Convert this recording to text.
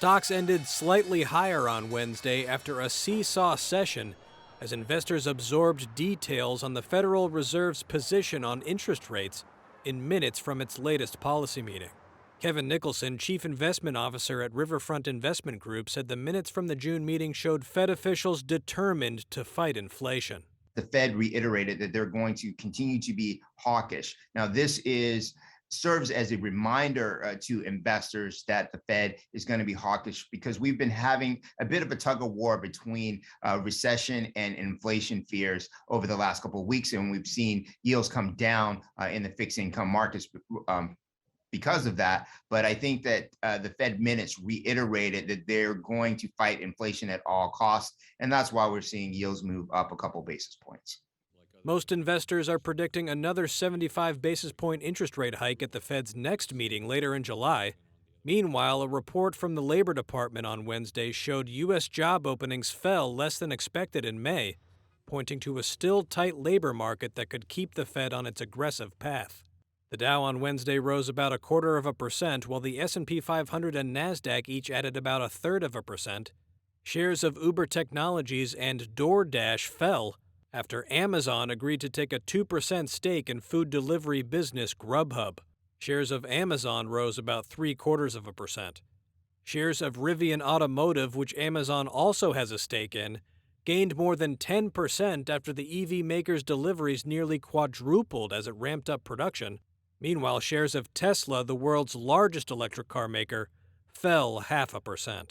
Stocks ended slightly higher on Wednesday after a seesaw session as investors absorbed details on the Federal Reserve's position on interest rates in minutes from its latest policy meeting. Kevin Nicholson, chief investment officer at Riverfront Investment Group, said the minutes from the June meeting showed Fed officials determined to fight inflation. The Fed reiterated that they're going to continue to be hawkish. Now, this serves as a reminder to investors that the Fed is going to be hawkish because we've been having a bit of a tug of war between recession and inflation fears over the last couple of weeks, and we've seen yields come down in the fixed income markets because of that. But I think that the Fed minutes reiterated that they're going to fight inflation at all costs, and that's why we're seeing yields move up a couple basis points. Most investors are predicting another 75 basis point interest rate hike at the Fed's next meeting later in July. Meanwhile, a report from the Labor Department on Wednesday showed U.S. job openings fell less than expected in May, pointing to a still tight labor market that could keep the Fed on its aggressive path. The Dow on Wednesday rose about 0.25%, while the S&P 500 and NASDAQ each added about 0.33%. Shares of Uber Technologies and DoorDash fell after Amazon agreed to take a 2% stake in food delivery business Grubhub. Shares of Amazon rose about 0.75%. Shares of Rivian Automotive, which Amazon also has a stake in, gained more than 10% after the EV maker's deliveries nearly quadrupled as it ramped up production. Meanwhile, shares of Tesla, the world's largest electric car maker, fell 0.5%.